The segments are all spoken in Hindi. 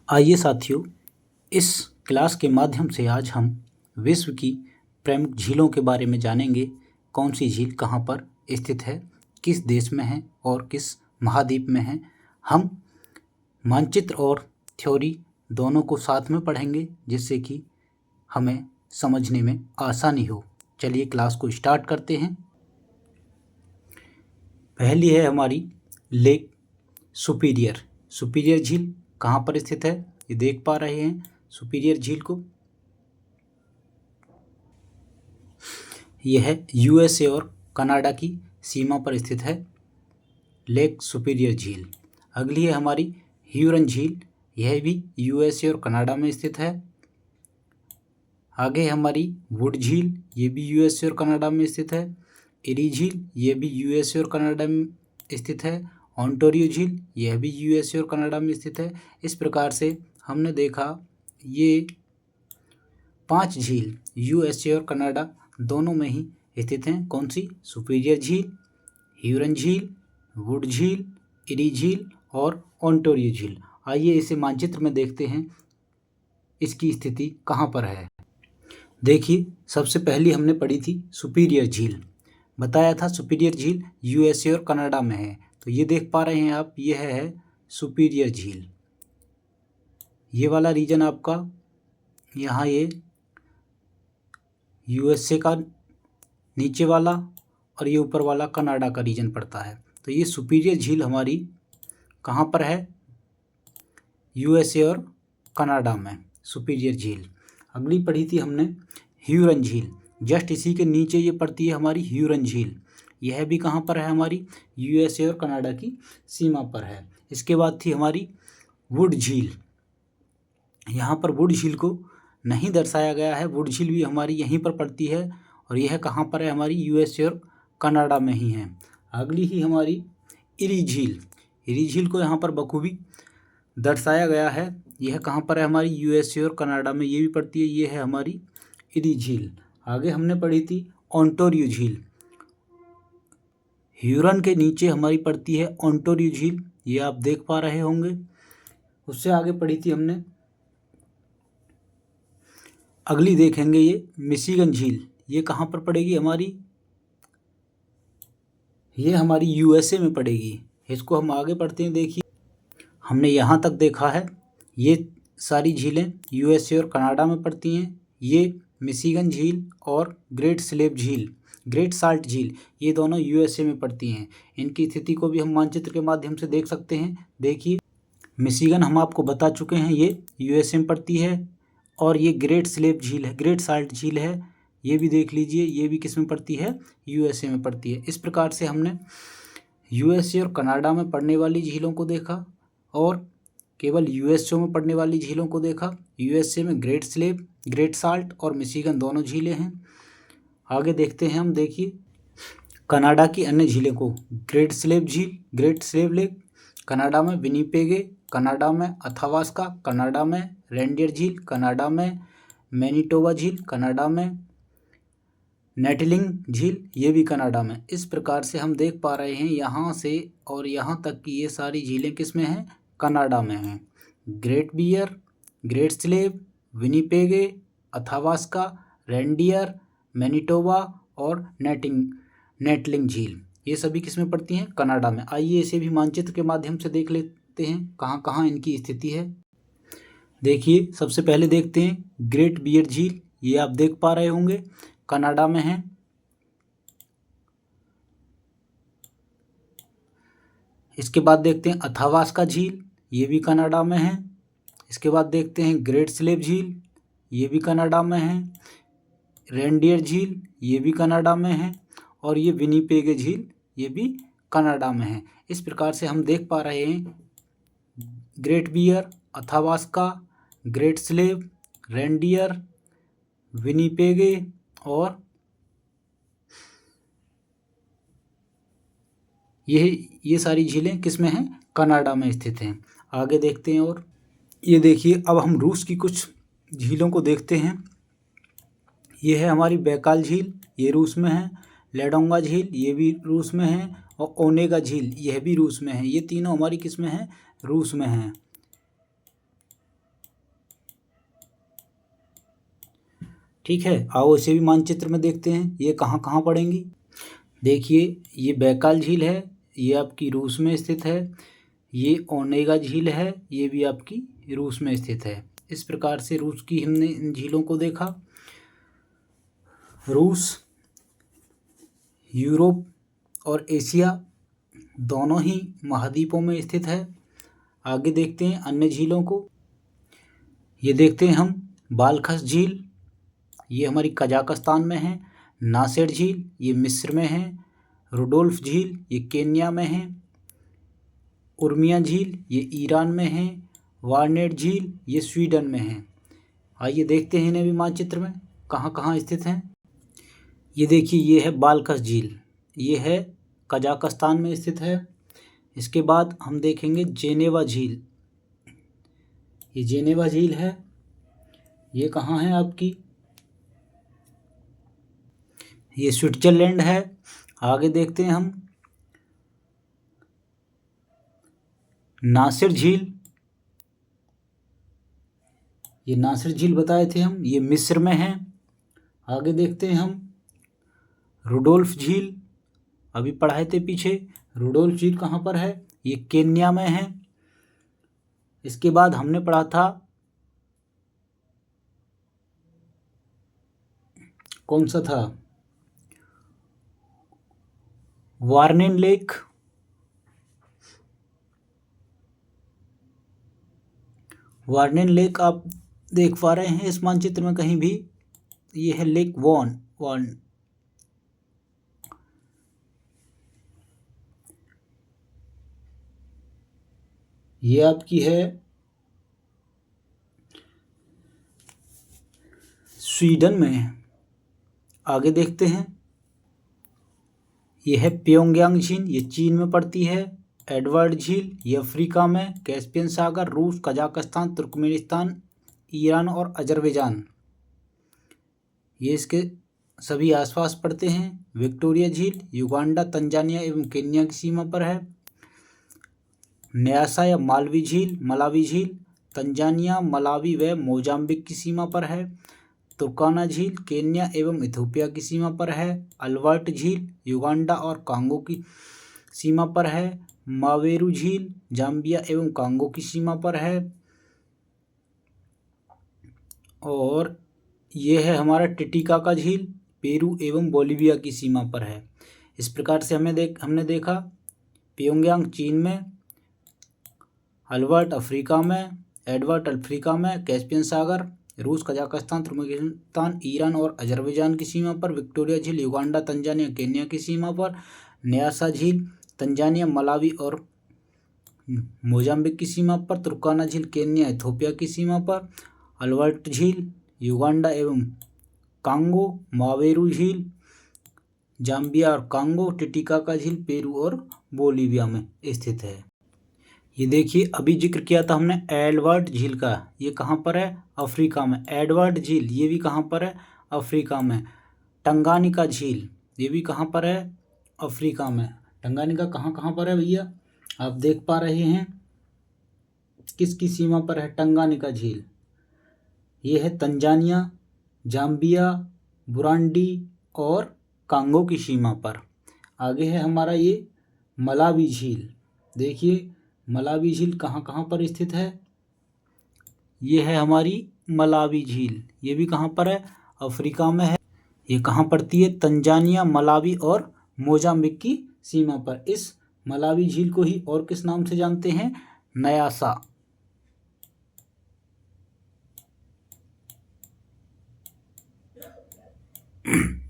आइए साथियों, इस क्लास के माध्यम से आज हम विश्व की प्रमुख झीलों के बारे में जानेंगे। कौन सी झील कहाँ पर स्थित है, किस देश में है और किस महाद्वीप में है। हम मानचित्र और थ्योरी दोनों को साथ में पढ़ेंगे, जिससे कि हमें समझने में आसानी हो। चलिए क्लास को स्टार्ट करते हैं। पहली है हमारी लेक सुपीरियर। सुपीरियर झील कहाँ पर स्थित है, ये देख पा रहे हैं सुपीरियर झील को। यह है यूएसए और कनाडा की सीमा पर स्थित है लेक सुपीरियर झील। अगली है हमारी ह्यूरन झील, यह भी यूएसए और कनाडा में स्थित है। आगे है हमारी वुड झील, ये भी यूएसए और कनाडा में स्थित है। एरी झील, ये भी यूएसए और कनाडा में स्थित है। ओंटारियो झील, यह भी यूएसए और कनाडा में स्थित है। इस प्रकार से हमने देखा ये 5 झील यूएसए और कनाडा दोनों में ही स्थित हैं। कौन सी? सुपीरियर झील, ह्यूरन झील, वुड झील, एरी झील और ओंटारियो झील। आइए इसे मानचित्र में देखते हैं, इसकी स्थिति कहाँ पर है। देखिए, सबसे पहली हमने पढ़ी थी सुपीरियर झील। बताया था सुपीरियर झील यूएसए और कनाडा में है। तो ये देख पा रहे हैं आप, यह है सुपीरियर झील। ये वाला रीजन आपका यहाँ ये यूएसए का नीचे वाला और ये ऊपर वाला कनाडा का रीजन पड़ता है। तो ये सुपीरियर झील हमारी कहाँ पर है? यूएसए और कनाडा में सुपीरियर झील। अगली पढ़ी थी हमने ह्यूरन झील। जस्ट इसी के नीचे ये पड़ती है हमारी ह्यूरन झील। यह भी कहाँ पर है? हमारी यूएसए और कनाडा की सीमा पर है। इसके बाद थी हमारी वुड झील। यहाँ पर वुड झील को नहीं दर्शाया गया है। वुड झील भी हमारी यहीं पर पड़ती है और यह कहाँ पर है? हमारी यूएसए और कनाडा में ही है। अगली ही हमारी एरी झील। एरी झील को यहाँ पर बखूबी दर्शाया गया है। यह कहाँ पर है? हमारी यूएसए और कनाडा में ये भी पड़ती है। ये है हमारी एरी झील। आगे हमने पढ़ी थी ओंटारियो झील। ह्यूरन के नीचे हमारी पड़ती है ओंटारियो झील, ये आप देख पा रहे होंगे। उससे आगे पढ़ी थी हमने, अगली देखेंगे ये मिशिगन झील। ये कहाँ पर पड़ेगी? ये हमारी यूएसए में पड़ेगी। इसको हम आगे पढ़ते हैं। देखिए, हमने यहाँ तक देखा है, ये सारी झीलें यूएसए और कनाडा में पड़ती हैं। ये मिशिगन झील और ग्रेट स्लेव झील, ग्रेट साल्ट झील, ये दोनों यूएसए में पड़ती हैं। इनकी स्थिति को भी हम मानचित्र के माध्यम से देख सकते हैं। देखिए, मिशिगन हम आपको बता चुके हैं, ये यूएसए में पड़ती है। और ये ग्रेट स्लेव झील है, ग्रेट साल्ट झील है, ये भी देख लीजिए, ये भी किस में पड़ती है? यूएसए में पड़ती है। इस प्रकार से हमने यूएसए और कनाडा में पड़ने वाली झीलों को देखा और केवल यूएसए में पड़ने वाली झीलों को देखा। यूएसए में ग्रेट स्लेव, ग्रेट साल्ट और मिशिगन दोनों झीलें हैं। आगे देखते हैं हम। देखिए, कनाडा की अन्य झीलें को, ग्रेट स्लेव झील, ग्रेट स्लेव लेक, कनाडा में विनिपेगे, कनाडा में अथावास्का, कनाडा में रेंडियर झील, कनाडा में मैनिटोबा झील, कनाडा में नेटलिंग झील, ये भी कनाडा में। इस प्रकार से हम देख पा रहे हैं यहाँ से और यहाँ तक की ये सारी झीलें किस में हैं? कनाडा में हैं। Great Bear, Great Slave, Winnipeg, Athabasca, Reindeer, Manitoba और नेटलिंग झील, ये सभी किस में पड़ती हैं? कनाडा में। आइए इसे भी मानचित्र के माध्यम से देख लेते हैं कहाँ कहाँ इनकी स्थिति है। देखिए, सबसे पहले देखते हैं ग्रेट बियर झील। ये आप देख पा रहे होंगे, कनाडा में है। इसके बाद देखते हैं अथावास्का झील, ये भी कनाडा में है। इसके बाद देखते हैं ग्रेट स्लेव झील, ये भी कनाडा में है। रेंडियर झील, ये भी कनाडा में है। और ये विनिपेग झील, ये भी कनाडा में है। इस प्रकार से हम देख पा रहे हैं Great Bear, Athabasca, Great Slave, Reindeer, Winnipeg और ये सारी झीलें किस में हैं? कनाडा में स्थित हैं। आगे देखते हैं। और ये देखिए, अब हम रूस की कुछ झीलों को देखते हैं। ये है हमारी बैकाल झील, ये रूस में है। लेडोंगा झील, ये भी रूस में है। और ओनेगा झील, यह भी रूस में है। ये तीनों हमारी किस में है? रूस में हैं। ठीक है, आओ इसे भी मानचित्र में देखते हैं ये कहाँ कहाँ पड़ेंगी। देखिए ये बैकाल झील है, ये आपकी रूस में स्थित है। ये ओनेगा झील है, ये भी आपकी रूस में स्थित है। इस प्रकार से रूस की हमने इन झीलों को देखा। रूस यूरोप और एशिया दोनों ही महाद्वीपों में स्थित है। आगे देखते हैं अन्य झीलों को। ये देखते हैं हम बालखस झील, ये हमारी कजाकिस्तान में है। नासेर झील ये मिस्र में है। रुडोल्फ झील ये केन्या में है। उर्मिया झील ये ईरान में है। वारनेट झील ये स्वीडन में है। आइए देखते हैं इन्हें भी मानचित्र में कहाँ कहाँ स्थित हैं। ये देखिए ये है बालखस झील, ये है कजाकिस्तान में स्थित है। इसके बाद हम देखेंगे जेनेवा झील, ये जेनेवा झील है, ये कहाँ है आपकी, ये स्विट्जरलैंड है। आगे देखते हैं हम नासिर झील, ये नासिर झील बताए थे हम, ये मिस्र में है। आगे देखते हैं हम रुडोल्फ झील, अभी पढ़ाए थे पीछे। रुडोल्फ झील कहाँ पर है, ये केन्या में है। इसके बाद हमने पढ़ा था कौन सा था, वार्नेन लेक, वार्नेन लेक आप देख पा रहे हैं इस मानचित्र में कहीं भी, ये है लेक वॉन। ये आपकी है स्वीडन में। आगे देखते हैं ये है प्योंगयांग झील, ये चीन में पड़ती है। एडवर्ड झील ये अफ्रीका में, कैस्पियन सागर, रूस, कजाकिस्तान, तुर्कमेनिस्तान, ईरान और अजरबैजान, ये इसके सभी आसपास पड़ते हैं। विक्टोरिया झील युगांडा, तंजानिया एवं केन्या की सीमा पर है। न्यासा या मलावी झील तंजानिया, मलावी व मोजाम्बिक की सीमा पर है। तुर्काना झील केन्या एवं इथियोपिया की सीमा पर है। अल्बर्ट झील युगांडा और कांगो की सीमा पर है। मावेरू झील जाम्बिया एवं कांगो की सीमा पर है। और ये है हमारा टिटिकाका झील, पेरू एवं बोलिविया की सीमा पर है। इस प्रकार से हमने देखा प्योंगयांग चीन में, अल्बर्ट अफ्रीका में, एडवर्ड अफ्रीका में, कैस्पियन सागर, रूस, कजाकिस्तान, तुर्कमेनिस्तान, ईरान और अजरबैजान की सीमा पर। विक्टोरिया झील युगांडा, तंजानिया, केन्या की सीमा पर। न्यासा झील तंजानिया, मलावी और मोजाम्बिक की सीमा पर। तुर्काना झील केन्या, इथियोपिया की सीमा पर। अल्बर्ट झील युगांडा एवं कांगो। मावेरू झील जाम्बिया और कांगो। टिटिकाका झील पेरू और बोलिविया में स्थित है। ये देखिए अभी जिक्र किया था हमने एडवर्ड झील का, ये कहाँ पर है, अफ्रीका में। एडवर्ड झील ये भी कहाँ पर है, अफ्रीका में। टंगानिका झील ये भी कहाँ पर है, अफ्रीका में। टंगानिका कहाँ कहाँ पर है भैया, आप देख पा रहे हैं किसकी सीमा पर है टंगानिका झील, ये है तंजानिया, जाम्बिया, बुरांडी और कांगो की सीमा पर। आगे है हमारा ये मलावी झील, देखिए मलावी झील कहाँ कहाँ पर स्थित है, ये है हमारी मलावी झील, ये भी कहाँ पर है, अफ्रीका में है। ये कहाँ पड़ती है, तंजानिया, मलावी और मोजाम्बिक की सीमा पर। इस मलावी झील को ही और किस नाम से जानते हैं, न्यासा।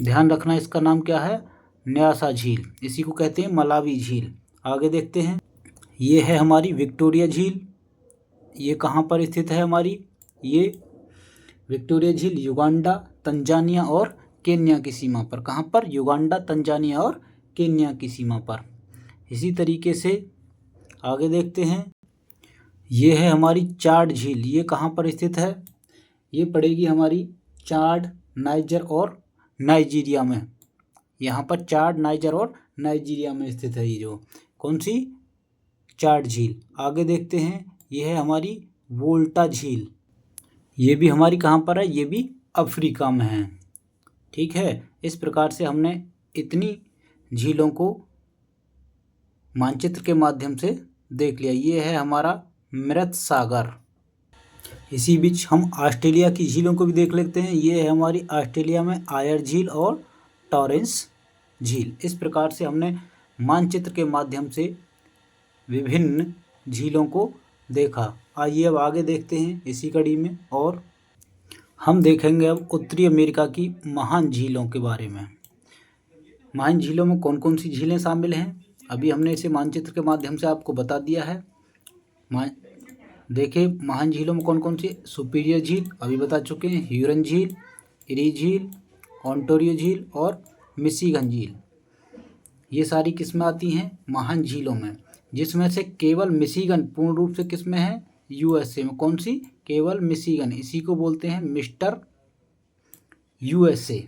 ध्यान रखना इसका नाम क्या है, न्यासा झील, इसी को कहते हैं मलावी झील। आगे देखते हैं ये है हमारी विक्टोरिया झील, ये कहाँ पर स्थित है हमारी, ये विक्टोरिया झील युगांडा, तंजानिया और केन्या की सीमा पर। कहाँ पर, युगांडा, तंजानिया और केन्या की सीमा पर। इसी तरीके से आगे देखते हैं ये है हमारी चाड झील, ये कहाँ पर स्थित है, ये पड़ेगी हमारी चाड, नाइजर और नाइजीरिया में। यहाँ पर चाड, नाइजर और नाइजीरिया में स्थित है ये जो कौन सी, चाड झील। आगे देखते हैं ये है हमारी वोल्टा झील, ये भी हमारी कहाँ पर है, ये भी अफ्रीका में हैं। ठीक है, इस प्रकार से हमने इतनी झीलों को मानचित्र के माध्यम से देख लिया। ये है हमारा मृत सागर। इसी बीच हम ऑस्ट्रेलिया की झीलों को भी देख लेते हैं। ये है हमारी ऑस्ट्रेलिया में आयर झील और टॉरेंस झील। इस प्रकार से हमने मानचित्र के माध्यम से विभिन्न झीलों को देखा। आइए अब आगे देखते हैं इसी कड़ी में, और हम देखेंगे अब उत्तरी अमेरिका की महान झीलों के बारे में। महान झीलों में कौन कौन सी झीलें शामिल हैं, अभी हमने इसे मानचित्र के माध्यम से आपको बता दिया है। देखिए महान झीलों में कौन कौन सी। सुपीरियर झील अभी बता चुके हैं, ह्यूरन झील, इरी झील, ओंटारियो झील और मिशिगन झील। ये सारी किस्में आती हैं महान झीलों में, जिसमें से केवल मिशिगन पूर्ण रूप से किस्में हैं यूएसए में। कौन सी? केवल मिशिगन। इसी को बोलते हैं मिस्टर यूएसए।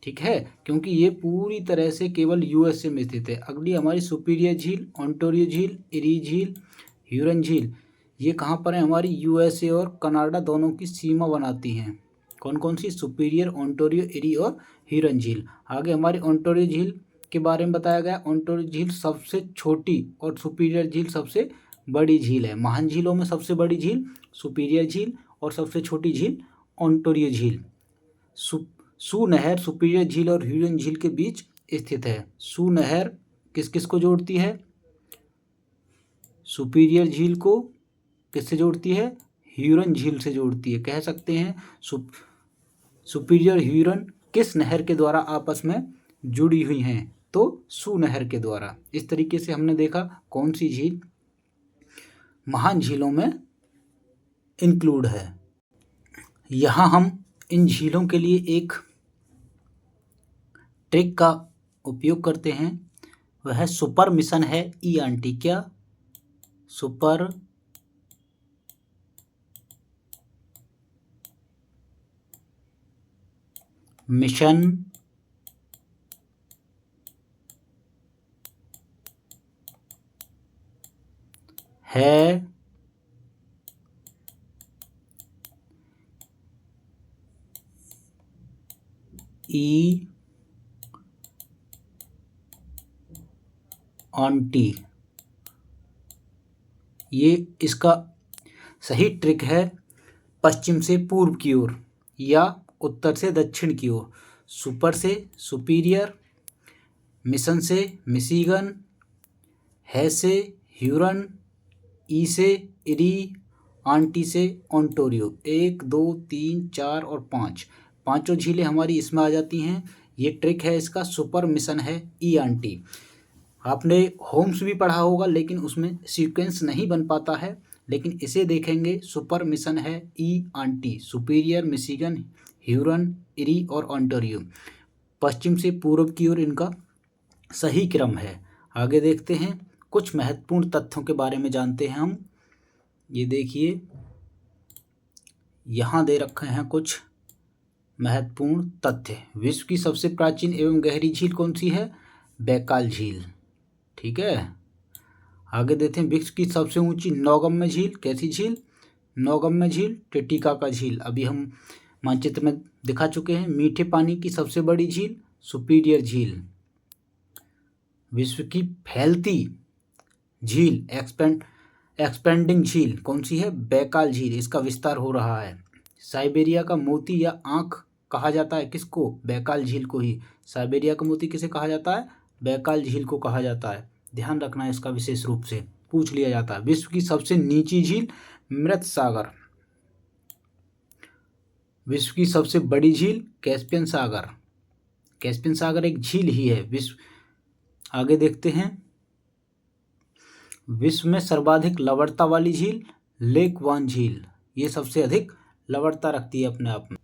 ठीक है, क्योंकि ये पूरी तरह से केवल यूएसए में स्थित है। अगली हमारी सुपीरियर झील, ओंटारियो झील, इरी झील, ह्यूरन झील, ये कहाँ पर है? हमारी यूएसए और कनाडा दोनों की सीमा बनाती हैं। कौन कौन सी? सुपीरियर, ओंटारियो, इरी और ह्यूरन झील। आगे हमारी ओंटारियो झील के बारे में बताया गया। ओंटारियो झील सबसे छोटी और सुपीरियर झील सबसे बड़ी झील है। महान झीलों में सबसे बड़ी झील सुपीरियर झील और सबसे छोटी झील ओंटारियो झील। सू नहर सुपीरियर झील और ह्यूरन झील के बीच स्थित है। सू नहर किस किस को जोड़ती है? सुपीरियर झील को किससे जोड़ती है? ह्यूरन झील से जोड़ती है। कह सकते हैं सुपीरियर ह्यूरन किस नहर के द्वारा आपस में जुड़ी हुई हैं? तो सू नहर के द्वारा। इस तरीके से हमने देखा कौन सी झील महान झीलों में इंक्लूड है। यहाँ हम इन झीलों के लिए एक ट्रिक का उपयोग करते हैं, वह सुपर मिशन है ENT। क्या? सुपर मिशन है ENT। ये इसका सही ट्रिक है पश्चिम से पूर्व की ओर या उत्तर से दक्षिण की ओर। सुपर से सुपीरियर, मिशन से मिशिगन, है से ह्यूरन, ई से इरी, आंटी से ओंटारियो। 1, 2, 3, 4 और 5, पांचों झीलें हमारी इसमें आ जाती हैं। ये ट्रिक है इसका, सुपर मिशन है ENT। आपने होम्स भी पढ़ा होगा लेकिन उसमें सीक्वेंस नहीं बन पाता है, लेकिन इसे देखेंगे सुपर मिशन है ENT। Superior, Michigan, Hurun, eri और ओंटारियो, पश्चिम से पूर्व की ओर इनका सही क्रम है। आगे देखते हैं, कुछ महत्वपूर्ण तथ्यों के बारे में जानते हैं हम। ये देखिए यहाँ दे रखे हैं कुछ महत्वपूर्ण तथ्य। विश्व की सबसे प्राचीन एवं गहरी झील कौन सी है? बैकाल झील। ठीक है, आगे देखते हैं, विश्व की सबसे ऊंची नौगम्य झील। कैसी झील? नौगम्य झील टिटिकाका झील, अभी हम मानचित्र में दिखा चुके हैं। मीठे पानी की सबसे बड़ी झील सुपीरियर झील। विश्व की फैलती झील एक्सपेंडिंग झील कौन सी है? बैकाल झील, इसका विस्तार हो रहा है। साइबेरिया का मोती या आँख कहा जाता है किसको? बैकाल झील को ही। साइबेरिया का मोती किसे कहा जाता है? बैकाल झील को कहा जाता है। ध्यान रखना है इसका, विशेष रूप से पूछ लिया जाता है। विश्व की सबसे नीची झील मृत सागर। विश्व की सबसे बड़ी झील कैस्पियन सागर। कैस्पियन सागर एक झील ही है विश्व। आगे देखते हैं, विश्व में सर्वाधिक लवणता वाली झील लेक वान झील, ये सबसे अधिक लवणता रखती है अपने आप में।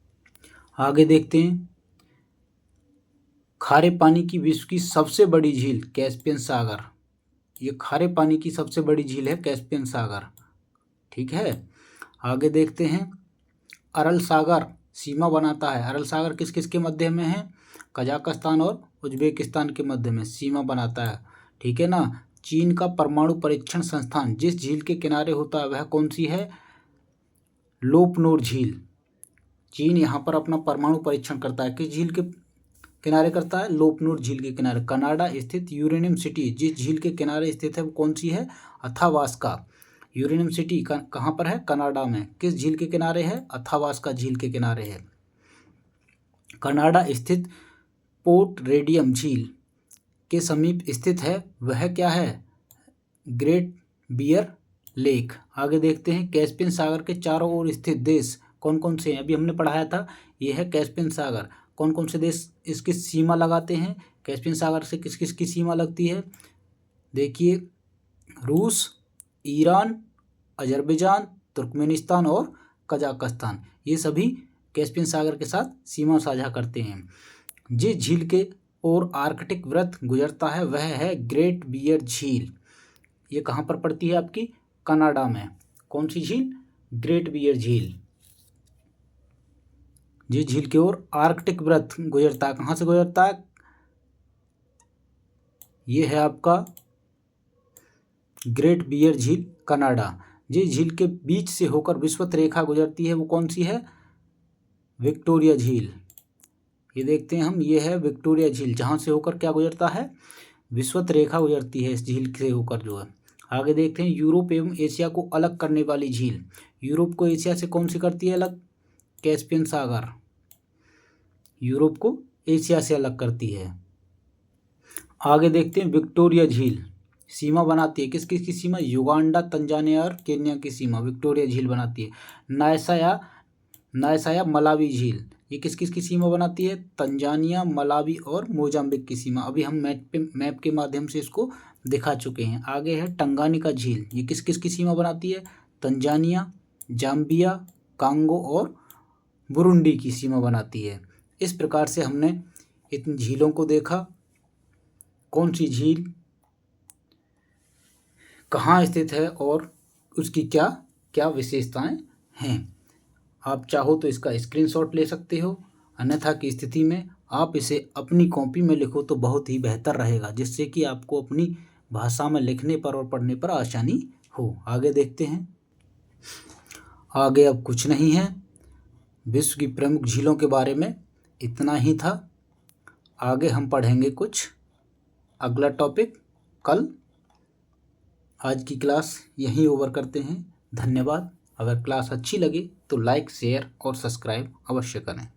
आगे देखते हैं, खारे पानी की विश्व की सबसे बड़ी झील कैस्पियन सागर। ये खारे पानी की सबसे बड़ी झील है कैस्पियन सागर। ठीक है, आगे देखते हैं, अरल सागर सीमा बनाता है। अरल सागर किस किस के मध्य में है? कजाकिस्तान और उज्बेकिस्तान के मध्य में सीमा बनाता है। ठीक है ना। चीन का परमाणु परीक्षण संस्थान जिस झील के किनारे होता है वह कौन सी है? लोपनोर झील। चीन यहाँ पर अपना परमाणु परीक्षण करता है। किस झील के किनारे करता है? लोपनूर झील के किनारे। कनाडा स्थित यूरेनियम सिटी जिस झील के किनारे स्थित है वो कौन सी है? अथावास्का। यूरेनियम सिटी कहाँ पर है? कनाडा में। किस झील के किनारे है? अथावास्का झील के किनारे है। कनाडा स्थित पोर्ट रेडियम झील के समीप स्थित है वह क्या है? Great Bear Lake. आगे देखते हैं, कैस्पियन सागर के चारों ओर स्थित देश कौन कौन से हैं? अभी हमने पढ़ाया था, यह है कैस्पियन सागर। कौन कौन से देश इसकी सीमा लगाते हैं? कैस्पियन सागर से किस किस की सीमा लगती है? देखिए, रूस, ईरान, अजरबैजान, तुर्कमेनिस्तान और कजाकिस्तान, ये सभी कैस्पियन सागर के साथ सीमा साझा करते हैं। जिस झील के ओर आर्कटिक वृत्त गुजरता है वह है ग्रेट बियर झील। ये कहाँ पर पड़ती है आपकी? कनाडा में। कौन सी झील? ग्रेट बियर झील। जिस झील की ओर आर्कटिक वृत्त गुजरता है, कहाँ से गुजरता है? ये है आपका ग्रेट बियर झील, कनाडा। जिस झील के बीच से होकर विषुवत रेखा गुजरती है वो कौन सी है? विक्टोरिया झील। ये देखते हैं हम, ये है विक्टोरिया झील, जहाँ से होकर क्या गुजरता है? विषुवत रेखा गुजरती है इस झील से होकर जो है। आगे देखते हैं, यूरोप एवं एशिया को अलग करने वाली झील। यूरोप को एशिया से कौन सी करती है अलग? कैस्पियन सागर यूरोप को एशिया से अलग करती है। आगे देखते हैं, विक्टोरिया झील सीमा बनाती है किस किस की सीमा? युगांडा, तंजानिया और केन्या की सीमा विक्टोरिया झील बनाती है। नायसाया मलावी झील, ये किस किस की सीमा बनाती है? तंजानिया, मलावी और मोजाम्बिक की सीमा। अभी हम मैप के माध्यम से इसको दिखा चुके हैं। आगे है टंगानिका झील, ये किस किस की सीमा बनाती है? तंजानिया, जाम्बिया, कांगो और बुरुंडी की सीमा बनाती है। इस प्रकार से हमने इन झीलों को देखा। कौन सी झील कहाँ स्थित है और उसकी क्या क्या विशेषताएं हैं। आप चाहो तो इसका स्क्रीनशॉट ले सकते हो, अन्यथा की स्थिति में आप इसे अपनी कॉपी में लिखो तो बहुत ही बेहतर रहेगा, जिससे कि आपको अपनी भाषा में लिखने पर और पढ़ने पर आसानी हो। आगे देखते हैं। आगे अब कुछ नहीं है, विश्व की प्रमुख झीलों के बारे में इतना ही था। आगे हम पढ़ेंगे कुछ अगला टॉपिक कल। आज की क्लास यहीं ओवर करते हैं। धन्यवाद। अगर क्लास अच्छी लगे तो लाइक, शेयर और सब्सक्राइब अवश्य करें।